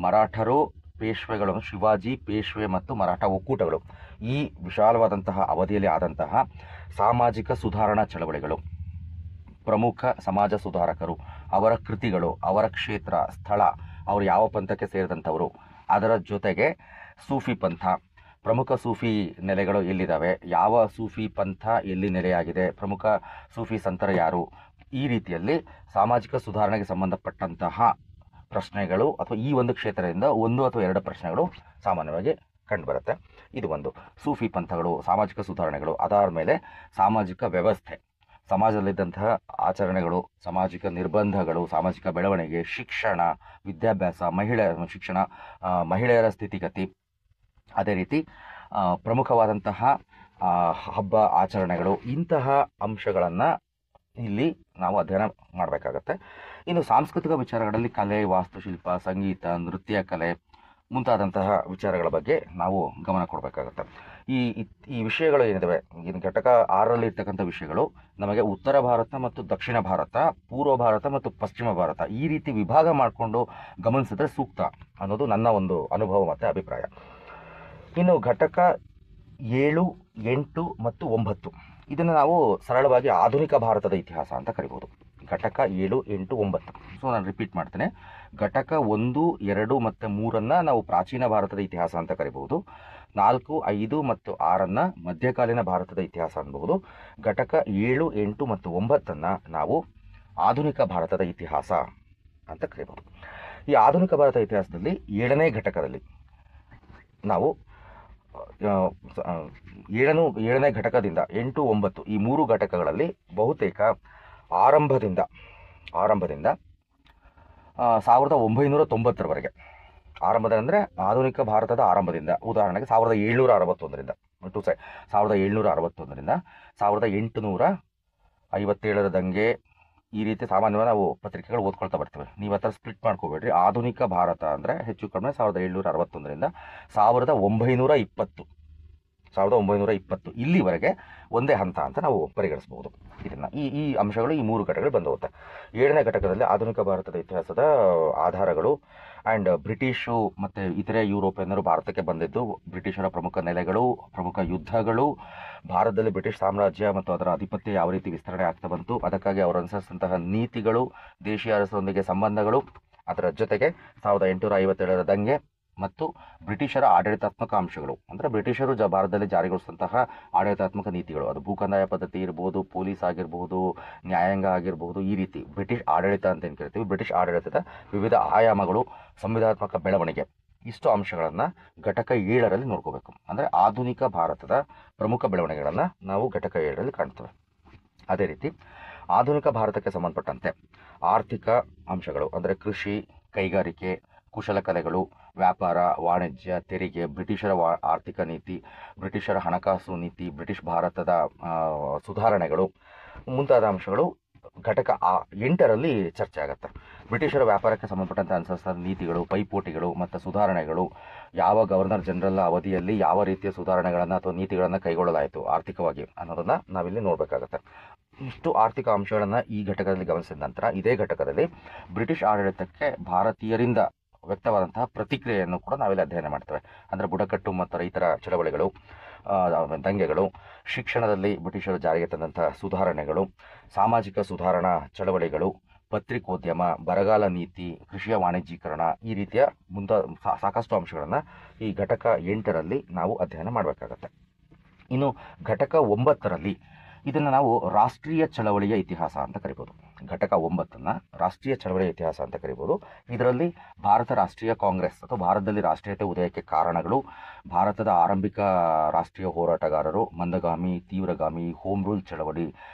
ಮರಾಠರು, ಪೇಶ್ವೆಗಳನ್ನು, ಶಿವಾಜಿ, ಪೇಶ್ವೆ ಮತ್ತು ಮರಾಠ ಒಕ್ಕೂಟಗಳು, ಈ ವಿಶಾಲವಾದಂತಹ ಅವಧಿಯಲ್ಲಿ ಆದಂತಹ ಸಾಮಾಜಿಕ ಸುಧಾರಣಾ ಚಳವಳಿಗಳು, ಪ್ರಮುಖ ಸಮಾಜ ಸುಧಾರಕರು, ಅವರ ಕೃತಿಗಳು, ಅವರ ಕ್ಷೇತ್ರ, ಸ್ಥಳ, ಅವರು ಯಾವ ಪಂಥಕ್ಕೆ ಸೇರಿದಂಥವರು, ಅದರ ಜೊತೆಗೆ ಸೂಫಿ ಪಂಥ, ಪ್ರಮುಖ ಸೂಫಿ ನೆಲೆಗಳು ಎಲ್ಲಿದ್ದಾವೆ, ಯಾವ ಸೂಫಿ ಪಂಥ ಎಲ್ಲಿ ನೆಲೆಯಾಗಿದೆ, ಪ್ರಮುಖ ಸೂಫಿ ಸಂತರ ಯಾರು, ಈ ರೀತಿಯಲ್ಲಿ ಸಾಮಾಜಿಕ ಸುಧಾರಣೆಗೆ ಸಂಬಂಧಪಟ್ಟಂತಹ ಪ್ರಶ್ನೆಗಳು ಅಥವಾ ಈ ಒಂದು ಕ್ಷೇತ್ರದಿಂದ 1 ಅಥವಾ 2 ಪ್ರಶ್ನೆಗಳು ಸಾಮಾನ್ಯವಾಗಿ ಕಂಡುಬರುತ್ತೆ. ಇದು ಒಂದು ಸೂಫಿ ಪಂಥಗಳು, ಸಾಮಾಜಿಕ ಸುಧಾರಣೆಗಳು. ಅದಾದ ಮೇಲೆ ಸಾಮಾಜಿಕ ವ್ಯವಸ್ಥೆ, ಸಮಾಜದಲ್ಲಿದ್ದಂತಹ ಆಚರಣೆಗಳು, ಸಾಮಾಜಿಕ ನಿರ್ಬಂಧಗಳು, ಸಾಮಾಜಿಕ ಬೆಳವಣಿಗೆ, ಶಿಕ್ಷಣ, ವಿದ್ಯಾಭ್ಯಾಸ, ಮಹಿಳೆಯರ ಸ್ಥಿತಿಗತಿ, ಅದೇ ರೀತಿ ಪ್ರಮುಖವಾದಂತಹ ಹಬ್ಬ ಆಚರಣೆಗಳು, ಇಂತಹ ಅಂಶಗಳನ್ನು ಇಲ್ಲಿ ನಾವು ಅಧ್ಯಯನ ಮಾಡಬೇಕಾಗತ್ತೆ. ಇನ್ನು ಸಾಂಸ್ಕೃತಿಕ ವಿಚಾರಗಳಲ್ಲಿ ಕಲೆ, ವಾಸ್ತುಶಿಲ್ಪ, ಸಂಗೀತ, ನೃತ್ಯ ಕಲೆ ಮುಂತಾದಂತಹ ವಿಚಾರಗಳ ಬಗ್ಗೆ ನಾವು ಗಮನ ಕೊಡಬೇಕಾಗತ್ತೆ. ಈ ವಿಷಯಗಳು ಏನಿದ್ದಾವೆ, ಇನ್ನು ಘಟಕ 6ರಲ್ಲಿ ಇರ್ತಕ್ಕಂಥ ವಿಷಯಗಳು ನಮಗೆ ಉತ್ತರ ಭಾರತ ಮತ್ತು ದಕ್ಷಿಣ ಭಾರತ, ಪೂರ್ವ ಭಾರತ ಮತ್ತು ಪಶ್ಚಿಮ ಭಾರತ ಈ ರೀತಿ ವಿಭಾಗ ಮಾಡಿಕೊಂಡು ಗಮನಿಸಿದ್ರೆ ಸೂಕ್ತ ಅನ್ನೋದು ನನ್ನ ಒಂದು ಅನುಭವ ಮತ್ತು ಅಭಿಪ್ರಾಯ. ಇನ್ನು ಘಟಕ 7, 8 ಮತ್ತು 9 ಇದನ್ನು ನಾವು ಸರಳವಾಗಿ ಆಧುನಿಕ ಭಾರತದ ಇತಿಹಾಸ ಅಂತ ಕರಿಬೋದು. ಘಟಕ 7, 8, 9. ಸೊ ನಾನು ರಿಪೀಟ್ ಮಾಡ್ತೇನೆ. ಘಟಕ 1, 2 ಮತ್ತು 3 ನಾವು ಪ್ರಾಚೀನ ಭಾರತದ ಇತಿಹಾಸ ಅಂತ ಕರಿಬಹುದು. 4, 5 ಮತ್ತು 6 ಮಧ್ಯಕಾಲೀನ ಭಾರತದ ಇತಿಹಾಸ ಅನ್ಬಹುದು. ಘಟಕ 7, 8 ಮತ್ತು 9 ನಾವು ಆಧುನಿಕ ಭಾರತದ ಇತಿಹಾಸ ಅಂತ ಕರೀಬಹುದು. ಈ ಆಧುನಿಕ ಭಾರತ ಇತಿಹಾಸದಲ್ಲಿ 7ನೇ ಘಟಕದಲ್ಲಿ ನಾವು 7ನೇ ಘಟಕದಿಂದ 8, 9 ಈ 3 ಘಟಕಗಳಲ್ಲಿ ಬಹುತೇಕ ಆರಂಭದಿಂದ 1990ರವರೆಗೆ, ಆರಂಭದಂದರೆ ಆಧುನಿಕ ಭಾರತದ ಆರಂಭದಿಂದ, ಉದಾಹರಣೆಗೆ 1761ರಿಂದ 1761ರಿಂದ 1857ರ ದಂಗೆ, ಈ ರೀತಿ ಸಾಮಾನ್ಯವಾಗಿ ನಾವು ಪತ್ರಿಕೆಗಳು ಓದ್ಕೊಳ್ತಾ ಬರ್ತೀವಿ. ನೀವು ಆ ಥರ ಸ್ಪ್ಲಿಟ್ ಮಾಡ್ಕೋಬೇಡ್ರಿ. ಆಧುನಿಕ ಭಾರತ ಅಂದರೆ ಹೆಚ್ಚು ಕಡಿಮೆ 1761ರಿಂದ 1920 ಇಲ್ಲಿವರೆಗೆ ಒಂದೇ ಹಂತ ಅಂತ ನಾವು ಪರಿಗಣಿಸಬಹುದು. ಇದನ್ನು ಈ ಅಂಶಗಳು, ಈ 3 ಘಟಕಗಳು ಬಂದು ಹೋಗುತ್ತೆ. 7ನೇ ಘಟಕದಲ್ಲಿ ಆಧುನಿಕ ಭಾರತದ ಇತಿಹಾಸದ ಆಧಾರಗಳು ಆ್ಯಂಡ್ ಬ್ರಿಟಿಷು ಮತ್ತು ಇತರೆ ಯುರೋಪಿಯನ್ನರು ಭಾರತಕ್ಕೆ ಬಂದಿದ್ದು, ಬ್ರಿಟಿಷರ ಪ್ರಮುಖ ನೆಲೆಗಳು, ಪ್ರಮುಖ ಯುದ್ಧಗಳು, ಭಾರತದಲ್ಲಿ ಬ್ರಿಟಿಷ್ ಸಾಮ್ರಾಜ್ಯ ಮತ್ತು ಅದರ ಆಧಿಪತ್ಯ ಯಾವ ರೀತಿ ವಿಸ್ತರಣೆ ಆಗ್ತಾ ಬಂತು, ಅದಕ್ಕಾಗಿ ಅವರು ಅನುಸರಿಸಿದಂತಹ ನೀತಿಗಳು, ದೇಶೀಯ ಅರಸರೊಂದಿಗೆ ಸಂಬಂಧಗಳು, ಅದರ ಜೊತೆಗೆ 1857ರ ದಂಗೆ ಮತ್ತು ಬ್ರಿಟಿಷರ ಆಡಳಿತಾತ್ಮಕ ಅಂಶಗಳು, ಅಂದರೆ ಬ್ರಿಟಿಷರು ಭಾರತದಲ್ಲಿ ಜಾರಿಗೊಳಿಸಿದಂತಹ ಆಡಳಿತಾತ್ಮಕ ನೀತಿಗಳು, ಅದು ಭೂಕಂದಾಯ ಪದ್ಧತಿ ಇರ್ಬೋದು, ಪೊಲೀಸ್ ಆಗಿರ್ಬೋದು, ನ್ಯಾಯಾಂಗ ಆಗಿರ್ಬೋದು, ಈ ರೀತಿ ಬ್ರಿಟಿಷ್ ಆಡಳಿತ ಅಂತ ಏನು ಕರಿತೀವಿ, ಬ್ರಿಟಿಷ್ ಆಡಳಿತದ ವಿವಿಧ ಆಯಾಮಗಳು, ಸಂವಿಧಾನಾತ್ಮಕ ಬೆಳವಣಿಗೆ, ಇಷ್ಟು ಅಂಶಗಳನ್ನು ಘಟಕ 7ರಲ್ಲಿ ನೋಡ್ಕೋಬೇಕು. ಅಂದರೆ ಆಧುನಿಕ ಭಾರತದ ಪ್ರಮುಖ ಬೆಳವಣಿಗೆಗಳನ್ನು ನಾವು ಘಟಕ 7ರಲ್ಲಿ ಕಾಣ್ತೇವೆ. ಅದೇ ರೀತಿ ಆಧುನಿಕ ಭಾರತಕ್ಕೆ ಸಂಬಂಧಪಟ್ಟಂತೆ ಆರ್ಥಿಕ ಅಂಶಗಳು, ಅಂದರೆ ಕೃಷಿ, ಕೈಗಾರಿಕೆ, ಕುಶಲಕಲೆಗಳು, ವ್ಯಾಪಾರ, ವಾಣಿಜ್ಯ, ತೆರಿಗೆ, ಬ್ರಿಟಿಷರ ಆರ್ಥಿಕ ನೀತಿ, ಬ್ರಿಟಿಷರ ಹಣಕಾಸು ನೀತಿ, ಬ್ರಿಟಿಷ್ ಭಾರತದ ಸುಧಾರಣೆಗಳು ಮುಂತಾದ ಅಂಶಗಳು ಘಟಕ 8ರಲ್ಲಿ ಚರ್ಚೆ ಆಗುತ್ತೆ. ಬ್ರಿಟಿಷರ ವ್ಯಾಪಾರಕ್ಕೆ ಸಂಬಂಧಪಟ್ಟಂತೆ ಅನುಸರಿಸಿದ ನೀತಿಗಳು, ಪೈಪೋಟಿಗಳು ಮತ್ತು ಸುಧಾರಣೆಗಳು, ಯಾವ ಗವರ್ನರ್ ಜನರಲ್ ಅವಧಿಯಲ್ಲಿ ಯಾವ ರೀತಿಯ ಸುಧಾರಣೆಗಳನ್ನು ಅಥವಾ ನೀತಿಗಳನ್ನು ಕೈಗೊಳ್ಳಲಾಯಿತು ಆರ್ಥಿಕವಾಗಿ ಅನ್ನೋದನ್ನು ನಾವಿಲ್ಲಿ ನೋಡಬೇಕಾಗತ್ತೆ. ಇಷ್ಟು ಆರ್ಥಿಕ ಅಂಶಗಳನ್ನು ಈ ಘಟಕದಲ್ಲಿ ಗಮನಿಸಿದ ನಂತರ ಇದೇ ಘಟಕದಲ್ಲಿ ಬ್ರಿಟಿಷ್ ಆಡಳಿತಕ್ಕೆ ಭಾರತೀಯರಿಂದ ವ್ಯಕ್ತವಾದಂತಹ ಪ್ರತಿಕ್ರಿಯೆಯನ್ನು ಕೂಡ ನಾವಿಲ್ಲಿ ಅಧ್ಯಯನ ಮಾಡ್ತೇವೆ. ಅಂದರೆ ಬುಡಕಟ್ಟು ಮತ್ತು ರೈತರ ಚಳವಳಿಗಳು, ದಂಗೆಗಳು, ಶಿಕ್ಷಣದಲ್ಲಿ ಬ್ರಿಟಿಷರು ಜಾರಿಗೆ ತಂದಂತಹ ಸುಧಾರಣೆಗಳು, ಸಾಮಾಜಿಕ ಸುಧಾರಣಾ ಚಳವಳಿಗಳು, ಪತ್ರಿಕೋದ್ಯಮ, ಬರಗಾಲ ನೀತಿ, ಕೃಷಿಯ ವಾಣಿಜ್ಯೀಕರಣ, ಈ ರೀತಿಯ ಸಾಕಷ್ಟು ಅಂಶಗಳನ್ನು ಈ ಘಟಕ 8ರಲ್ಲಿ ನಾವು ಅಧ್ಯಯನ ಮಾಡಬೇಕಾಗತ್ತೆ. ಇನ್ನು ಘಟಕ 9ರಲ್ಲಿ ಇದನ್ನು ನಾವು ರಾಷ್ಟ್ರೀಯ ಚಳವಳಿಯ ಇತಿಹಾಸ ಅಂತ ಕರಿಬೋದು. ಘಟಕ 9 ರಾಷ್ಟ್ರೀಯ ಚಳವಳಿಯ ಇತಿಹಾಸ ಅಂತ ಕರಿಬೋದು. ಇದರಲ್ಲಿ ಭಾರತ ರಾಷ್ಟ್ರೀಯ ಕಾಂಗ್ರೆಸ್ ಅಥವಾ ಭಾರತದಲ್ಲಿ ರಾಷ್ಟ್ರೀಯತೆ ಉದಯಕ್ಕೆ ಕಾರಣಗಳು, ಭಾರತದ ಆರಂಭಿಕ ರಾಷ್ಟ್ರೀಯ ಹೋರಾಟಗಾರರು, ಮಂದಗಾಮಿ, ತೀವ್ರಗಾಮಿ, ಹೋಮ್ ರೂಲ್ ಚಳವಳಿ,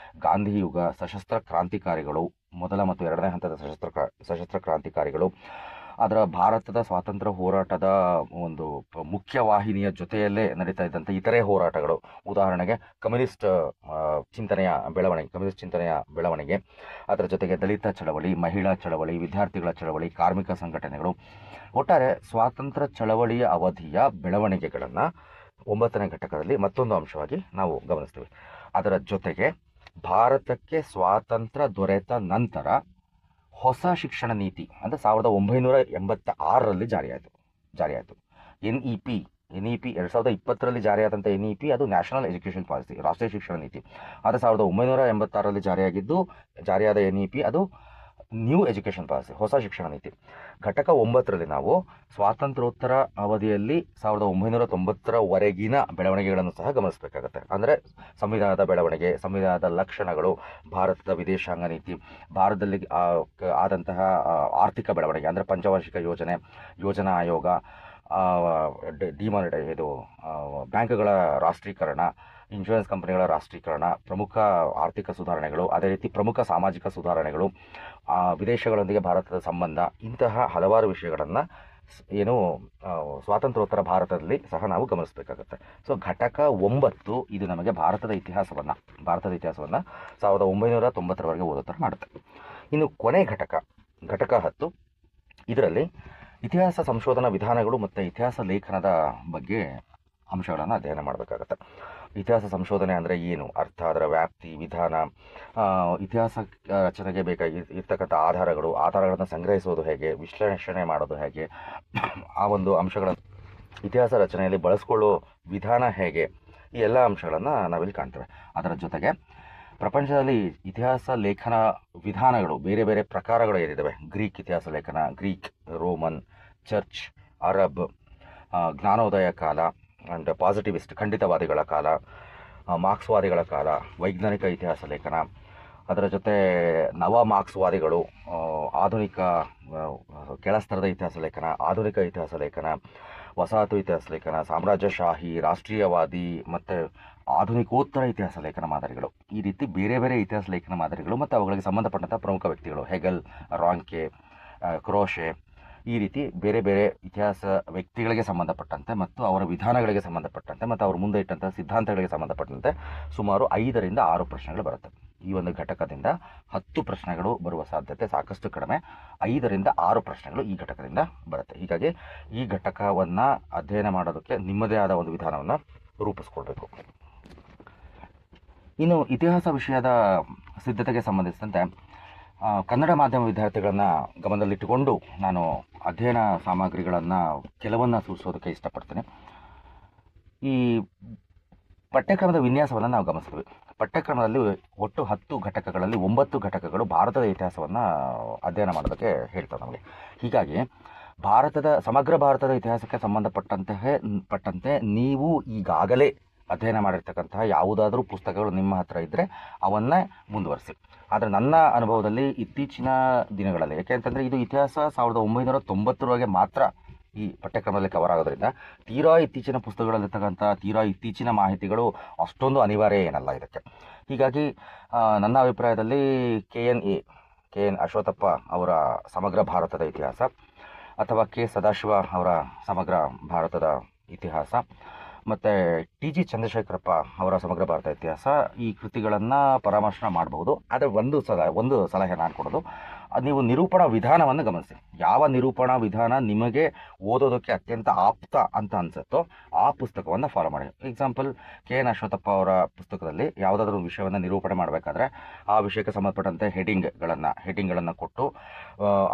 ಗಾಂಧಿಯುಗ, ಸಶಸ್ತ್ರ ಕ್ರಾಂತಿಕಾರಿಗಳು, ಮೊದಲ ಮತ್ತು 2ನೇ ಹಂತದ ಸಶಸ್ತ್ರ ಕ್ರಾಂತಿಕಾರಿಗಳು, ಅದರ ಭಾರತದ ಸ್ವಾತಂತ್ರ್ಯ ಹೋರಾಟದ ಒಂದು ಮುಖ್ಯವಾಹಿನಿಯ ಜೊತೆಯಲ್ಲೇ ನಡೀತಾ ಇದ್ದಂಥ ಇತರೆ ಹೋರಾಟಗಳು, ಉದಾಹರಣೆಗೆ ಕಮ್ಯುನಿಸ್ಟ್ ಚಿಂತನೆಯ ಬೆಳವಣಿಗೆ, ಅದರ ಜೊತೆಗೆ ದಲಿತ ಚಳವಳಿ, ಮಹಿಳಾ ಚಳವಳಿ, ವಿದ್ಯಾರ್ಥಿಗಳ ಚಳವಳಿ, ಕಾರ್ಮಿಕ ಸಂಘಟನೆಗಳು, ಒಟ್ಟಾರೆ ಸ್ವಾತಂತ್ರ್ಯ ಚಳವಳಿಯ ಅವಧಿಯ ಬೆಳವಣಿಗೆಗಳನ್ನು 9ನೇ ಘಟಕದಲ್ಲಿ ಮತ್ತೊಂದು ಅಂಶವಾಗಿ ನಾವು ಗಮನಿಸ್ತೀವಿ. ಅದರ ಜೊತೆಗೆ ಭಾರತಕ್ಕೆ ಸ್ವಾತಂತ್ರ್ಯ ದೊರೆತ ನಂತರ ಹೊಸ ಶಿಕ್ಷಣ ನೀತಿ ಅಂದರೆ 1986ರಲ್ಲಿ ಜಾರಿಯಾಯಿತು. NEP 2020ರಲ್ಲಿ ಜಾರಿಯಾದಂಥ NEP ಅದು ನ್ಯಾಷನಲ್ ಎಜುಕೇಷನ್ ಪಾಲಿಸಿ, ರಾಷ್ಟ್ರೀಯ ಶಿಕ್ಷಣ ನೀತಿ. ಅದು 1986ರಲ್ಲಿ ಜಾರಿಯಾದ NEP ಅದು ನ್ಯೂ ಎಜುಕೇಷನ್ ಪಾಲಿಸಿ, ಹೊಸ ಶಿಕ್ಷಣ ನೀತಿ. ಘಟಕ 9ರಲ್ಲಿ ನಾವು ಸ್ವಾತಂತ್ರ್ಯೋತ್ತರ ಅವಧಿಯಲ್ಲಿ 1990ರವರೆಗಿನ ಬೆಳವಣಿಗೆಗಳನ್ನು ಸಹ ಗಮನಿಸಬೇಕಾಗತ್ತೆ. ಅಂದರೆ ಸಂವಿಧಾನದ ಬೆಳವಣಿಗೆ, ಸಂವಿಧಾನದ ಲಕ್ಷಣಗಳು, ಭಾರತದ ವಿದೇಶಾಂಗ ನೀತಿ, ಭಾರತದಲ್ಲಿ ಆದಂತಹ ಆರ್ಥಿಕ ಬೆಳವಣಿಗೆ ಅಂದರೆ ಪಂಚವಾರ್ಷಿಕ ಯೋಜನಾ ಆಯೋಗ, ಬ್ಯಾಂಕ್ಗಳ ರಾಷ್ಟ್ರೀಕರಣ, ಇನ್ಶೂರೆನ್ಸ್ ಕಂಪನಿಗಳ ರಾಷ್ಟ್ರೀಕರಣ, ಪ್ರಮುಖ ಆರ್ಥಿಕ ಸುಧಾರಣೆಗಳು, ಅದೇ ರೀತಿ ಪ್ರಮುಖ ಸಾಮಾಜಿಕ ಸುಧಾರಣೆಗಳು, ವಿದೇಶಗಳೊಂದಿಗೆ ಭಾರತದ ಸಂಬಂಧ, ಇಂತಹ ಹಲವಾರು ವಿಷಯಗಳನ್ನು ಸ್ವಾತಂತ್ರ್ಯೋತ್ತರ ಭಾರತದಲ್ಲಿ ಸಹ ನಾವು ಗಮನಿಸಬೇಕಾಗುತ್ತೆ. ಸೊ ಘಟಕ 9 ಇದು ನಮಗೆ ಭಾರತದ ಇತಿಹಾಸವನ್ನು 1990ರವರೆಗೆ ಓದೋ ಥರ ಮಾಡುತ್ತೆ. ಇನ್ನು ಕೊನೆ ಘಟಕ 10 ಇದರಲ್ಲಿ ಇತಿಹಾಸ ಸಂಶೋಧನಾ ವಿಧಾನಗಳು ಮತ್ತು ಇತಿಹಾಸ ಲೇಖನದ ಬಗ್ಗೆ ಅಂಶಗಳನ್ನು ಅಧ್ಯಯನ ಮಾಡಬೇಕಾಗತ್ತೆ. ಇತಿಹಾಸ ಸಂಶೋಧನೆ ಅಂದರೆ ಏನು, ಅರ್ಥ, ಅದರ ವ್ಯಾಪ್ತಿ, ವಿಧಾನ, ಇತಿಹಾಸ ರಚನೆಗೆ ಇರ್ತಕ್ಕಂಥ ಆಧಾರಗಳನ್ನು ಸಂಗ್ರಹಿಸೋದು ಹೇಗೆ, ವಿಶ್ಲೇಷಣೆ ಮಾಡೋದು ಹೇಗೆ, ಆ ಒಂದು ಅಂಶಗಳನ್ನು ಇತಿಹಾಸ ರಚನೆಯಲ್ಲಿ ಬಳಸ್ಕೊಳ್ಳೋ ವಿಧಾನ ಹೇಗೆ, ಈ ಎಲ್ಲ ಅಂಶಗಳನ್ನು ನಾವಿಲ್ಲಿ ಕಾಣ್ತೇವೆ. ಅದರ ಜೊತೆಗೆ ಪ್ರಪಂಚದಲ್ಲಿ ಇತಿಹಾಸ ಲೇಖನ ವಿಧಾನಗಳು ಬೇರೆ ಬೇರೆ ಪ್ರಕಾರಗಳು ಏನಿದ್ದಾವೆ, ಗ್ರೀಕ್ ಇತಿಹಾಸ ಲೇಖನ, ಗ್ರೀಕ್, ರೋಮನ್, ಚರ್ಚ್, ಅರಬ್, ಜ್ಞಾನೋದಯ ಕಾಲ, ಆ್ಯಂಡ್ ಪಾಸಿಟಿವಿಸ್ಟ್ ಖಂಡಿತವಾದಿಗಳ ಕಾಲ, ಮಾರ್ಕ್ಸ್ವಾದಿಗಳ ಕಾಲ, ವೈಜ್ಞಾನಿಕ ಇತಿಹಾಸ ಲೇಖನ, ಅದರ ಜೊತೆ ನವ ಮಾರ್ಕ್ಸ್ವಾದಿಗಳು, ಆಧುನಿಕ ಕೆಳಸ್ತರದ ಇತಿಹಾಸ ಲೇಖನ, ಆಧುನಿಕ ಇತಿಹಾಸ ಲೇಖನ, ವಸಾಹತು ಇತಿಹಾಸ ಲೇಖನ, ಸಾಮ್ರಾಜ್ಯಶಾಹಿ, ರಾಷ್ಟ್ರೀಯವಾದಿ ಮತ್ತು ಆಧುನಿಕೋತ್ತರ ಇತಿಹಾಸ ಲೇಖನ ಮಾದರಿಗಳು. ಈ ರೀತಿ ಬೇರೆ ಬೇರೆ ಇತಿಹಾಸ ಲೇಖನ ಮಾದರಿಗಳು ಮತ್ತು ಅವುಗಳಿಗೆ ಸಂಬಂಧಪಟ್ಟಂಥ ಪ್ರಮುಖ ವ್ಯಕ್ತಿಗಳು ಹೆಗಲ್, ರಾಂಕೆ, ಕ್ರೋಶೆ, ಈ ರೀತಿ ಬೇರೆ ಬೇರೆ ಇತಿಹಾಸ ವ್ಯಕ್ತಿಗಳಿಗೆ ಸಂಬಂಧಪಟ್ಟಂತೆ ಮತ್ತು ಅವರ ವಿಧಾನಗಳಿಗೆ ಸಂಬಂಧಪಟ್ಟಂತೆ ಮತ್ತು ಅವರು ಮುಂದೆ ಇಟ್ಟಂಥ ಸಿದ್ಧಾಂತಗಳಿಗೆ ಸಂಬಂಧಪಟ್ಟಂತೆ ಸುಮಾರು 5ರಿಂದ 6 ಪ್ರಶ್ನೆಗಳು ಬರುತ್ತೆ. ಈ ಒಂದು ಘಟಕದಿಂದ 10 ಪ್ರಶ್ನೆಗಳು ಬರುವ ಸಾಧ್ಯತೆ ಸಾಕಷ್ಟು ಕಡಿಮೆ. 5ರಿಂದ 6 ಪ್ರಶ್ನೆಗಳು ಈ ಘಟಕದಿಂದ ಬರುತ್ತೆ. ಹೀಗಾಗಿ ಈ ಘಟಕವನ್ನು ಅಧ್ಯಯನ ಮಾಡೋದಕ್ಕೆ ನಿಮ್ಮದೇ ಆದ ಒಂದು ವಿಧಾನವನ್ನು ರೂಪಿಸ್ಕೊಳ್ಬೇಕು. ಇನ್ನು ಇತಿಹಾಸ ವಿಷಯದ ಸಿದ್ಧತೆಗೆ ಸಂಬಂಧಿಸಿದಂತೆ ಕನ್ನಡ ಮಾಧ್ಯಮ ವಿದ್ಯಾರ್ಥಿಗಳನ್ನು ಗಮನದಲ್ಲಿಟ್ಟುಕೊಂಡು ನಾನು ಅಧ್ಯಯನ ಸಾಮಗ್ರಿಗಳನ್ನು ಕೆಲವನ್ನು ಸೂಚಿಸೋದಕ್ಕೆ ಇಷ್ಟಪಡ್ತೇನೆ. ಈ ಪಠ್ಯಕ್ರಮದ ವಿನ್ಯಾಸವನ್ನು ನಾವು ಗಮನಿಸ್ತೀವಿ. ಪಠ್ಯಕ್ರಮದಲ್ಲಿ ಒಟ್ಟು 10 ಘಟಕಗಳಲ್ಲಿ 9 ಘಟಕಗಳು ಭಾರತದ ಇತಿಹಾಸವನ್ನು ಅಧ್ಯಯನ ಮಾಡೋದಕ್ಕೆ ಹೇಳ್ತವೆ ನಮಗೆ. ಹೀಗಾಗಿ ಸಮಗ್ರ ಭಾರತದ ಇತಿಹಾಸಕ್ಕೆ ಸಂಬಂಧಪಟ್ಟಂತೆ ನೀವು ಈಗಾಗಲೇ ಅಧ್ಯಯನ ಮಾಡಿರ್ತಕ್ಕಂತಹ ಯಾವುದಾದ್ರೂ ಪುಸ್ತಕಗಳು ನಿಮ್ಮ ಹತ್ರ ಇದ್ದರೆ ಅವನ್ನೇ ಮುಂದುವರಿಸಿ. ಆದರೆ ನನ್ನ ಅನುಭವದಲ್ಲಿ ಇತ್ತೀಚಿನ ದಿನಗಳಲ್ಲಿ, ಯಾಕೆಂತಂದರೆ ಇದು ಇತಿಹಾಸ 1990ರೊಳಗೆ ಮಾತ್ರ ಈ ಪಠ್ಯಕ್ರಮದಲ್ಲಿ ಕವರ್ ಆಗೋದ್ರಿಂದ ತೀರಾ ಇತ್ತೀಚಿನ ಪುಸ್ತಕಗಳಲ್ಲಿರ್ತಕ್ಕಂಥ ತೀರಾ ಇತ್ತೀಚಿನ ಮಾಹಿತಿಗಳು ಅಷ್ಟೊಂದು ಅನಿವಾರ್ಯ ಏನಲ್ಲ ಇದಕ್ಕೆ. ಹೀಗಾಗಿ ನನ್ನ ಅಭಿಪ್ರಾಯದಲ್ಲಿ ಕೆ.ಎನ್. ಅಶ್ವತ್ಥಪ್ಪ ಅವರ ಸಮಗ್ರ ಭಾರತದ ಇತಿಹಾಸ ಅಥವಾ ಕೆ. ಸದಾಶಿವ ಅವರ ಸಮಗ್ರ ಭಾರತದ ಇತಿಹಾಸ ಮತ್ತು ಟಿ.ಜಿ. ಚಂದ್ರಶೇಖರಪ್ಪ ಅವರ ಸಮಗ್ರ ಭಾರತ ಇತಿಹಾಸ, ಈ ಕೃತಿಗಳನ್ನು ಪರಾಮರ್ಶನ ಮಾಡಬಹುದು. ಆದರೆ ಒಂದು ಸಲಹೆ ನಾನು ಕೊಡೋದು, ನೀವು ನಿರೂಪಣಾ ವಿಧಾನವನ್ನು ಗಮನಿಸಿ. ಯಾವ ನಿರೂಪಣಾ ವಿಧಾನ ನಿಮಗೆ ಓದೋದಕ್ಕೆ ಅತ್ಯಂತ ಆಪ್ತ ಅಂತ ಅನಿಸುತ್ತೋ ಆ ಪುಸ್ತಕವನ್ನು ಫಾಲೋ ಮಾಡಿ. Example, KN. ಅಶ್ವತ್ಥಪ್ಪ ಅವರ ಪುಸ್ತಕದಲ್ಲಿ ಯಾವುದಾದ್ರೂ ವಿಷಯವನ್ನು ನಿರೂಪಣೆ ಮಾಡಬೇಕಾದ್ರೆ ಆ ವಿಷಯಕ್ಕೆ ಸಂಬಂಧಪಟ್ಟಂತೆ ಹೆಡ್ಡಿಂಗ್ಗಳನ್ನು ಕೊಟ್ಟು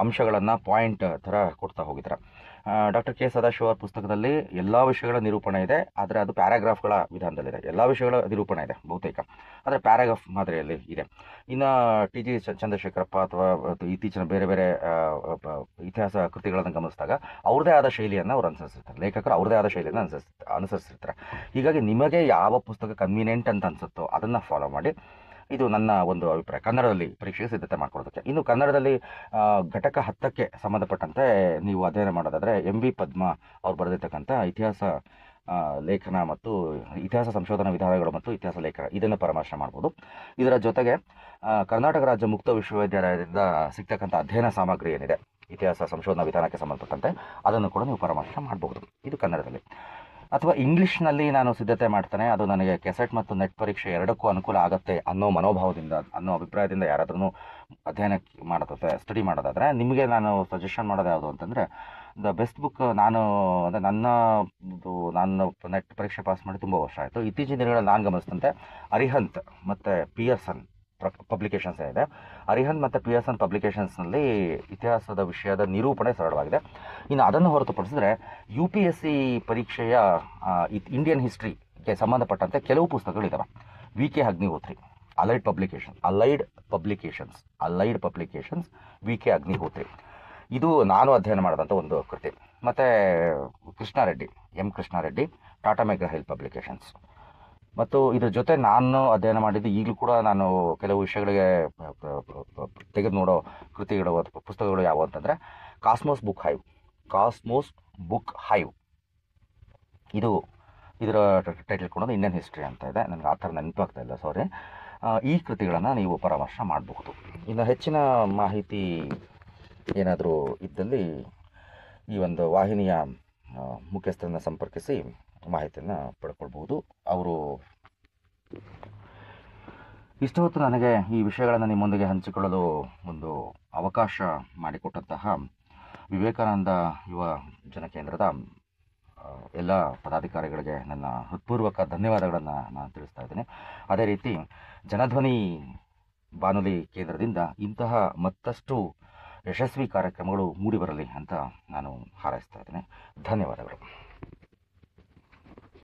ಅಂಶಗಳನ್ನು ಪಾಯಿಂಟ್ ಥರ ಕೊಡ್ತಾ ಹೋಗಿದ್ದಾರೆ. Doctor K. ಸದಾಶಿವ ಅವರ ಪುಸ್ತಕದಲ್ಲಿ ಎಲ್ಲ ವಿಷಯಗಳ ನಿರೂಪಣೆ ಇದೆ, ಆದರೆ ಅದು ಪ್ಯಾರಾಗ್ರಾಫ್ಗಳ ವಿಧಾನದಲ್ಲಿದೆ. ಎಲ್ಲ ವಿಷಯಗಳ ನಿರೂಪಣೆ ಇದೆ ಬಹುತೇಕ, ಆದರೆ ಪ್ಯಾರಾಗ್ರಾಫ್ ಮಾದರಿಯಲ್ಲಿ ಇದೆ. ಇನ್ನು ಟಿ.ಜಿ. ಚಂದ್ರಶೇಖರಪ್ಪ ಅಥವಾ ಇತ್ತೀಚಿನ ಬೇರೆ ಬೇರೆ ಇತಿಹಾಸ ಕೃತಿಗಳನ್ನು ಗಮನಿಸಿದಾಗ ಅವ್ರದ್ದೇ ಆದ ಶೈಲಿಯನ್ನು ಅವರು ಅನುಸರಿಸಿರ್ತಾರೆ. ಲೇಖಕರು ಅವ್ರದ್ದೇ ಆದ ಶೈಲಿಯನ್ನು ಅನುಸರಿಸಿರ್ತಾರೆ. ಹೀಗಾಗಿ ನಿಮಗೆ ಯಾವ ಪುಸ್ತಕ ಕನ್ವೀನಿಯೆಂಟ್ ಅಂತ ಅನಿಸುತ್ತೋ ಅದನ್ನು ಫಾಲೋ ಮಾಡಿ. ಇದು ನನ್ನ ಒಂದು ಅಭಿಪ್ರಾಯ ಕನ್ನಡದಲ್ಲಿ ಪರೀಕ್ಷೆಗೆ ಸಿದ್ಧತೆ ಮಾಡ್ಕೊಳ್ಳೋದಕ್ಕೆ. ಇನ್ನು ಕನ್ನಡದಲ್ಲಿ ಘಟಕ 10ಕ್ಕೆ ಸಂಬಂಧಪಟ್ಟಂತೆ ನೀವು ಅಧ್ಯಯನ ಮಾಡೋದಾದರೆ ಎಂ.ಬಿ. ಪದ್ಮ ಅವ್ರು ಬರೆದಿರ್ತಕ್ಕಂಥ ಇತಿಹಾಸ ಲೇಖನ ಮತ್ತು ಇತಿಹಾಸ ಸಂಶೋಧನಾ ವಿಧಾನಗಳು ಮತ್ತು ಇತಿಹಾಸ ಲೇಖನ ಇದನ್ನು ಪರಾಮರ್ಶೆ ಮಾಡ್ಬೋದು. ಇದರ ಜೊತೆಗೆ ಕರ್ನಾಟಕ ರಾಜ್ಯ ಮುಕ್ತ ವಿಶ್ವವಿದ್ಯಾಲಯದಿಂದ ಸಿಗ್ತಕ್ಕಂಥ ಅಧ್ಯಯನ ಸಾಮಗ್ರಿ ಏನಿದೆ ಇತಿಹಾಸ ಸಂಶೋಧನಾ ವಿಧಾನಕ್ಕೆ ಸಂಬಂಧಪಟ್ಟಂತೆ ಅದನ್ನು ಕೂಡ ನೀವು ಪರಾಮರ್ಶೆ ಮಾಡಬಹುದು. ಇದು ಕನ್ನಡದಲ್ಲಿ. ಅಥವಾ ಇಂಗ್ಲೀಷ್ನಲ್ಲಿ ನಾನು ಸಿದ್ಧತೆ ಮಾಡ್ತೇನೆ, ಅದು ನನಗೆ ಕೆಸೆಟ್ ಮತ್ತು ನೆಟ್ ಪರೀಕ್ಷೆ ಎರಡಕ್ಕೂ ಅನುಕೂಲ ಆಗುತ್ತೆ ಅನ್ನೋ ಅಭಿಪ್ರಾಯದಿಂದ ಯಾರಾದ್ರೂ ಅಧ್ಯಯನ ಸ್ಟಡಿ ಮಾಡೋದಾದರೆ ನಿಮಗೆ ನಾನು ಸಜೆಷನ್ ಮಾಡೋದು ಯಾವುದು ಅಂತಂದರೆ, ದ ಬೆಸ್ಟ್ ಬುಕ್ ನಾನು ನೆಟ್ ಪರೀಕ್ಷೆ ಪಾಸ್ ಮಾಡಿ ತುಂಬ ವರ್ಷ ಆಯಿತು. ಇತ್ತೀಚಿನ ದಿನಗಳಲ್ಲಿ ನಾನು ಗಮನಿಸಿದಂತೆ ಅರಿಹಂತ್ ಮತ್ತು ಪಿಯರ್ಸನ್ ಪಬ್ಲಿಕೇಶನ್ಸ್ ಏನಿದೆ, ಅರಿಹಂತ್ ಮತ್ತು ಪಿಯರ್ಸನ್ ಪಬ್ಲಿಕೇಶನ್ಸ್ನಲ್ಲಿ ಇತಿಹಾಸದ ವಿಷಯದ ನಿರೂಪಣೆ ಸರಳವಾಗಿದೆ. ಇನ್ನು ಅದನ್ನು ಹೊರತುಪಡಿಸಿದರೆ UPSC ಪರೀಕ್ಷೆಯ ಇಂಡಿಯನ್ ಹಿಸ್ಟ್ರಿಗೆ ಸಂಬಂಧಪಟ್ಟಂತೆ ಕೆಲವು ಪುಸ್ತಕಗಳಿದ್ದಾವೆ. V.K. Agnihotri, allied publications V.K. Agnihotri, ಇದು ನಾನು ಅಧ್ಯಯನ ಮಾಡಿದಂಥ ಒಂದು ಕೃತಿ. ಮತ್ತು ಕೃಷ್ಣಾರೆಡ್ಡಿ, ಟಾಟಾ ಮೆಗ್ರಾ-ಹಿಲ್ ಪಬ್ಲಿಕೇಶನ್ಸ್. ಮತ್ತು ಇದ್ರ ಜೊತೆ ನಾನು ಅಧ್ಯಯನ ಮಾಡಿದ್ದು, ಈಗಲೂ ಕೂಡ ನಾನು ಕೆಲವು ವಿಷಯಗಳಿಗೆ ತೆಗೆದು ನೋಡೋ ಕೃತಿಗಳು ಅಥವಾ ಪುಸ್ತಕಗಳು ಯಾವುವು ಅಂತಂದರೆ ಕಾಸ್ಮೋಸ್ ಬುಕ್ ಹೈವ್, ಇದರ ಟೈಟಲ್ ಕೊಡೋದು ಇಂಡಿಯನ್ ಹಿಸ್ಟ್ರಿ ಅಂತ ಇದೆ. ನನಗೆ ಆ ಥರ ನೆನಪಾಗ್ತಾ ಇಲ್ಲ, ಸಾರಿ. ಈ ಕೃತಿಗಳನ್ನು ನೀವು ಪರಾಮರ್ಶೆ ಮಾಡಬಹುದು. ಇನ್ನು ಹೆಚ್ಚಿನ ಮಾಹಿತಿ ಏನಾದರೂ ಇದ್ದಲ್ಲಿ ಈ ಒಂದು ವಾಹಿನಿಯ ಮುಖ್ಯಸ್ಥರನ್ನು ಸಂಪರ್ಕಿಸಿ ಮಾಹಿತಿಯನ್ನು ಪಡ್ಕೊಳ್ಬಹುದು. ಅವರು ಇಷ್ಟು ಹೊತ್ತು ನನಗೆ ಈ ವಿಷಯಗಳನ್ನು ನಿಮ್ಮೊಂದಿಗೆ ಹಂಚಿಕೊಳ್ಳಲು ಒಂದು ಅವಕಾಶ ಮಾಡಿಕೊಟ್ಟಂತಹ ವಿವೇಕಾನಂದ ಯುವ ಜನಕೇಂದ್ರದ ಎಲ್ಲ ಪದಾಧಿಕಾರಿಗಳಿಗೆ ನನ್ನ ಹೃತ್ಪೂರ್ವಕ ಧನ್ಯವಾದಗಳನ್ನು ನಾನು ತಿಳಿಸ್ತಾ ಇದ್ದೇನೆ. ಅದೇ ರೀತಿ ಜನಧ್ವನಿ ಬಾನುಲಿ ಕೇಂದ್ರದಿಂದ ಇಂತಹ ಮತ್ತಷ್ಟು ಯಶಸ್ವಿ ಕಾರ್ಯಕ್ರಮಗಳು ಮೂಡಿಬರಲಿ ಅಂತ ನಾನು ಹಾರೈಸ್ತಾ ಇದ್ದೇನೆ. ಧನ್ಯವಾದಗಳು.